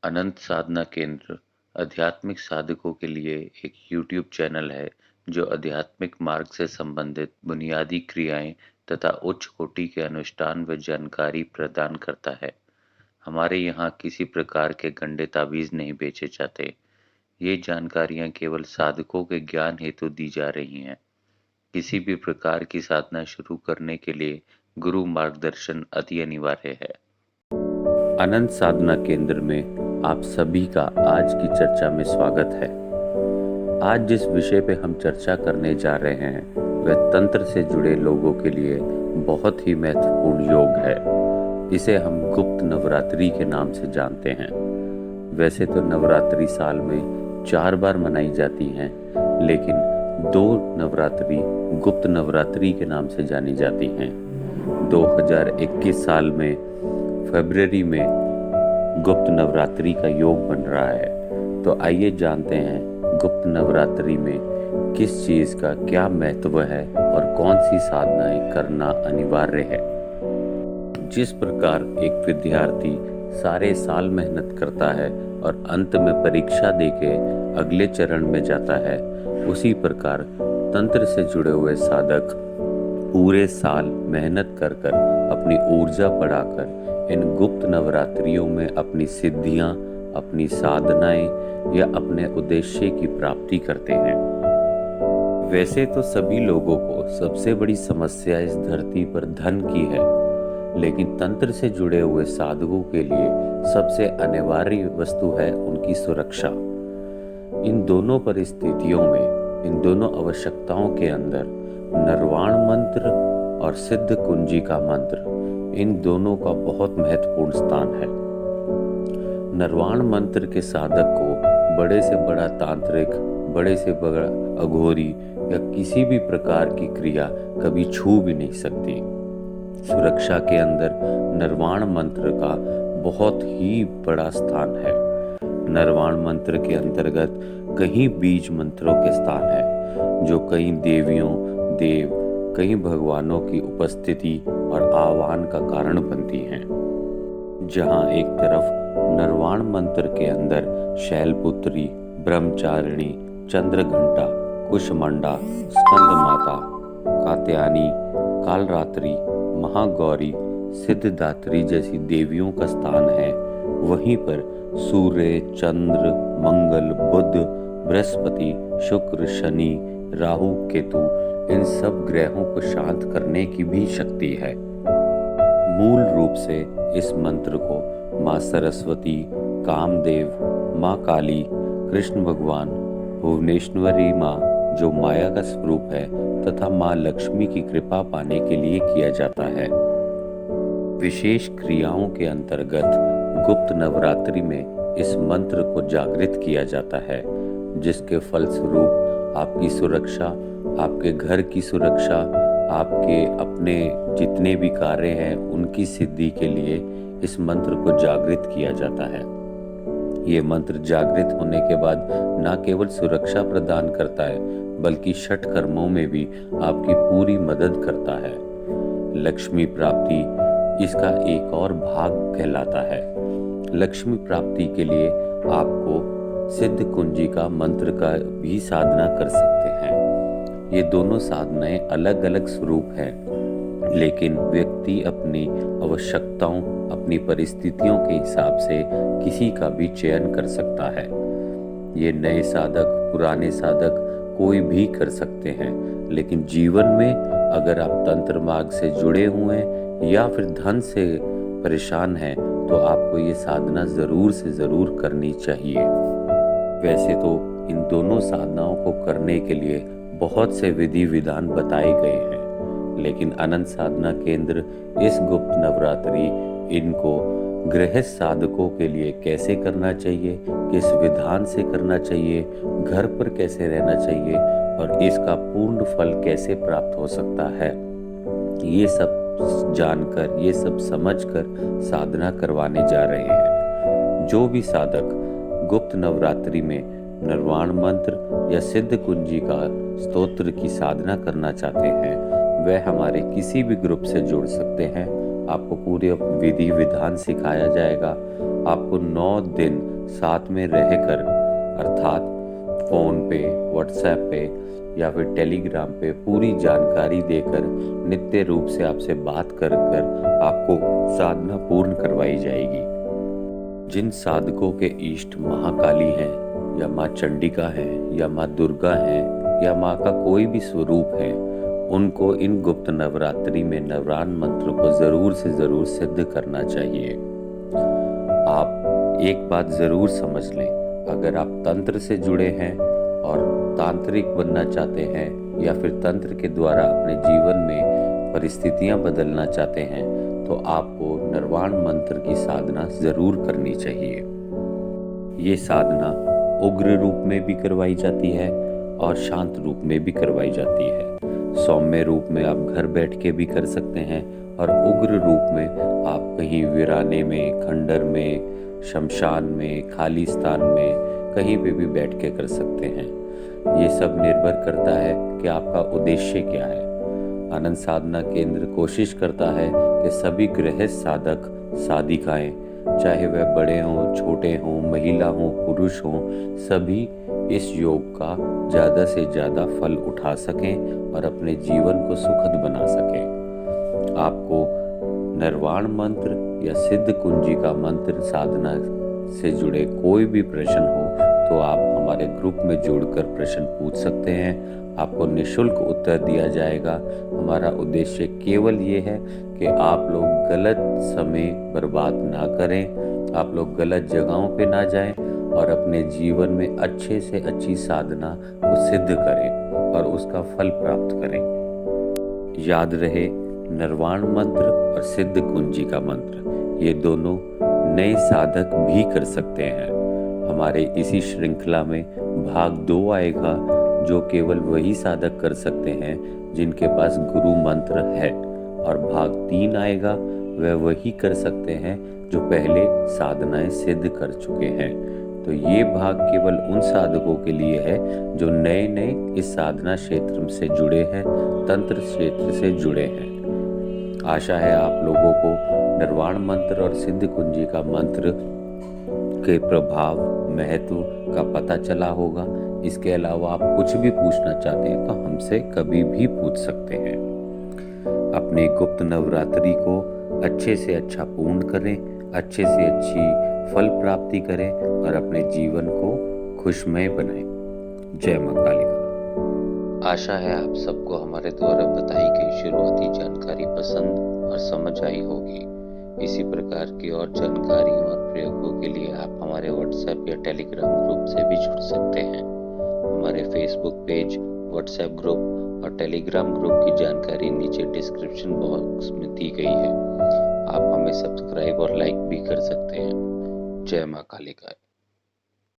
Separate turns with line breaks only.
अनंत साधना केंद्र आध्यात्मिक साधकों के लिए एक यूट्यूब चैनल है जो आध्यात्मिक मार्ग से संबंधित बुनियादी क्रियाएं तथा उच्च कोटि के अनुष्ठान व जानकारी प्रदान करता है। हमारे यहाँ किसी प्रकार के गंदे ताबीज नहीं बेचे जाते। ये जानकारियाँ केवल साधकों के ज्ञान हेतु दी जा रही हैं। किसी भी प्रकार की साधना शुरू करने के लिए गुरु मार्गदर्शन अति अनिवार्य है। अनंत साधना केंद्र में आप सभी का आज की चर्चा में स्वागत है। आज जिस विषय पे हम चर्चा करने जा रहे हैं वह तंत्र से जुड़े लोगों के लिए बहुत ही महत्वपूर्ण योग है। इसे हम गुप्त नवरात्रि के नाम से जानते हैं। वैसे तो नवरात्रि साल में 4 बार मनाई जाती हैं, लेकिन 2 नवरात्रि गुप्त नवरात्रि के नाम से जानी जाती हैं। 2021 साल में फरवरी में गुप्त नवरात्रि का योग बन रहा है। तो आइए जानते हैं गुप्त नवरात्रि में किस चीज़ का क्या महत्व है और कौन सी साधनाएं करना अनिवार्य है। जिस प्रकार एक विद्यार्थी सारे साल मेहनत करता है और अंत में परीक्षा देके अगले चरण में जाता है, उसी प्रकार तंत्र से जुड़े हुए साधक पूरे साल मेहनत कर कर अपनी ऊर्जा बढ़ाकर इन गुप्त नवरात्रियों में अपनी सिद्धियां, अपनी साधनाएं या अपने उद्देश्य की प्राप्ति करते हैं। वैसे तो सभी लोगों को सबसे बड़ी समस्या इस धरती पर धन की है, लेकिन तंत्र से जुड़े हुए साधकों के लिए सबसे अनिवार्य वस्तु है उनकी सुरक्षा। इन दोनों परिस्थितियों में, इन दोनों आवश्यकताओं के अंदर निर्वाण मंत्र और सिद्ध कुंजी का मंत्र, इन दोनों का बहुत महत्वपूर्ण स्थान है। निर्वाण मंत्र के साधक को बड़े से बड़ा तांत्रिक, बड़े से बड़ा अघोरी या किसी भी प्रकार की क्रिया कभी छू भी नहीं सकती। सुरक्षा के अंदर निर्वाण मंत्र का बहुत ही बड़ा स्थान है। निर्वाण मंत्र के अंतर्गत कई बीज मंत्रों के स्थान है, जो कई देवियों, देव, कई भगवानों की उपस्थिति और आह्वान का कारण बनती हैं। जहां एक तरफ निर्वाण मंत्र के अंदर शैलपुत्री, ब्रह्मचारिणी, चंद्रघंटा, कुशमंडा, स्कंद माता, कात्यायनी, कालरात्रि, महागौरी, सिद्धदात्री जैसी देवियों का स्थान है, वहीं पर सूर्य, चंद्र, मंगल, बुध, बृहस्पति, शुक्र, शनि, राहु, केतु, इन सब ग्रहों को शांत करने की भी शक्ति है। मूल रूप से इस मंत्र को माँ सरस्वती, कामदेव, माँ काली, कृष्ण भगवान, भुवनेश्वरी माँ जो माया का स्वरूप है, तथा माँ लक्ष्मी की कृपा पाने के लिए किया जाता है। विशेष क्रियाओं के अंतर्गत गुप्त नवरात्रि में इस मंत्र को जागृत किया जाता है, जिसके फलस्वरूप आपकी सुरक्षा, आपके घर की सुरक्षा, आपके अपने जितने भी कार्य हैं उनकी सिद्धि के लिए इस मंत्र को जागृत किया जाता है। ये मंत्र जागृत होने के बाद न केवल सुरक्षा प्रदान करता है, बल्कि षट कर्मों में भी आपकी पूरी मदद करता है। लक्ष्मी प्राप्ति इसका एक और भाग कहलाता है। लक्ष्मी प्राप्ति के लिए आपको सिद्ध कुंजी का मंत्र का भी साधना कर सकते हैं। ये दोनों साधनाएं अलग अलग स्वरूप हैं, लेकिन व्यक्ति अपनी आवश्यकताओं, अपनी परिस्थितियों के हिसाब से किसी का भी चयन कर सकता है। ये नए साधक, पुराने साधक कोई भी कर सकते हैं, लेकिन जीवन में अगर आप तंत्र मार्ग से जुड़े हुए हैं या फिर धन से परेशान हैं, तो आपको ये साधना ज़रूर से ज़रूर करनी चाहिए। वैसे तो इन दोनों साधनाओं को करने के लिए बहुत से विधि विधान बताए गए हैं, लेकिन अनंत साधना केंद्र इस गुप्त नवरात्रि इनको गृहस्थ साधकों के लिए कैसे करना चाहिए, किस विधान से करना चाहिए, घर पर कैसे रहना चाहिए और इसका पूर्ण फल कैसे प्राप्त हो सकता है, ये सब जानकर, ये सब समझकर साधना करवाने जा रहे हैं। जो भी साधक गुप्त नवरात्रि में निर्वाण मंत्र या सिद्ध कुंजी का स्तोत्र की साधना करना चाहते हैं, वह हमारे किसी भी ग्रुप से जुड़ सकते हैं। आपको पूरे विधि विधान सिखाया जाएगा, आपको 9 दिन साथ में रहकर, अर्थात फ़ोन पे, व्हाट्सएप पे या फिर टेलीग्राम पे पूरी जानकारी देकर नित्य रूप से आपसे बात कर कर आपको साधना पूर्ण करवाई जाएगी। जिन साधकों के इष्ट महाकाली हैं या माँ चंडिका है या माँ दुर्गा है या माँ का कोई भी स्वरूप है, उनको इन गुप्त नवरात्रि में नवरान मंत्र को ज़रूर से ज़रूर सिद्ध करना चाहिए। आप एक बात ज़रूर समझ लें, अगर आप तंत्र से जुड़े हैं और तांत्रिक बनना चाहते हैं या फिर तंत्र के द्वारा अपने जीवन में परिस्थितियां बदलना चाहते हैं, तो आपको नरवाण मंत्र की साधना ज़रूर करनी चाहिए। ये साधना उग्र रूप में भी करवाई जाती है और शांत रूप में भी करवाई जाती है। सौम्य रूप में आप घर बैठ के भी कर सकते हैं और उग्र रूप में आप कहीं वीराने में, खंडर में, शमशान में, खाली स्थान में कहीं पे भी बैठ के कर सकते हैं। ये सब निर्भर करता है कि आपका उद्देश्य क्या है। आनंद साधना केंद्र कोशिश करता है कि सभी गृहस्थ साधक साधिकाएं, चाहे वह बड़े हों, छोटे हों, महिला हों, पुरुष हों, सभी इस योग का ज़्यादा से ज़्यादा फल उठा सकें और अपने जीवन को सुखद बना सकें। आपको नरवाण मंत्र या सिद्ध कुंजिका मंत्र साधना से जुड़े कोई भी प्रश्न हो तो आप हमारे ग्रुप में जुड़कर प्रश्न पूछ सकते हैं। आपको निःशुल्क उत्तर दिया जाएगा। हमारा उद्देश्य केवल ये है कि आप लोग गलत समय बर्बाद ना करें, आप लोग गलत जगहों पे ना जाएं और अपने जीवन में अच्छे से अच्छी साधना को सिद्ध करें और उसका फल प्राप्त करें। याद रहे, नरवाण मंत्र और सिद्ध कुंजिका मंत्र ये दोनों नए साधक भी कर सकते हैं। हमारे इसी श्रृंखला में भाग 2 आएगा जो केवल वही साधक कर सकते हैं जिनके पास गुरु मंत्र है, और भाग 3 आएगा वह वही कर सकते हैं जो पहले साधनाएं सिद्ध कर चुके हैं। तो ये भाग केवल उन साधकों के लिए है जो नए नए इस साधना क्षेत्र से जुड़े हैं, तंत्र क्षेत्र से जुड़े हैं। आशा है आप लोगों को नरवाण मंत्र और सिद्ध कुंजिका मंत्र के प्रभाव, महत्व का पता चला होगा। इसके अलावा आप कुछ भी पूछना चाहते हैं तो हमसे कभी भी पूछ सकते हैं। अपने गुप्त नवरात्रि को अच्छे से अच्छा पूर्ण करें, अच्छे से अच्छी फल प्राप्ति करें और अपने जीवन को खुशमय बनाएं। जय मां कालिका। आशा है आप सबको हमारे द्वारा बताई गई शुरुआती जानकारी पसंद और समझ आई होगी। इसी प्रकार की और जानकारियों और प्रयोगों के लिए आप हमारे व्हाट्सएप या टेलीग्राम ग्रुप से भी जुड़ सकते हैं। हमारे फेसबुक पेज, व्हाट्सएप ग्रुप और टेलीग्राम ग्रुप की जानकारी नीचे डिस्क्रिप्शन बॉक्स में दी गई है। आप हमें सब्सक्राइब और लाइक भी कर सकते हैं। जय मां कालिका।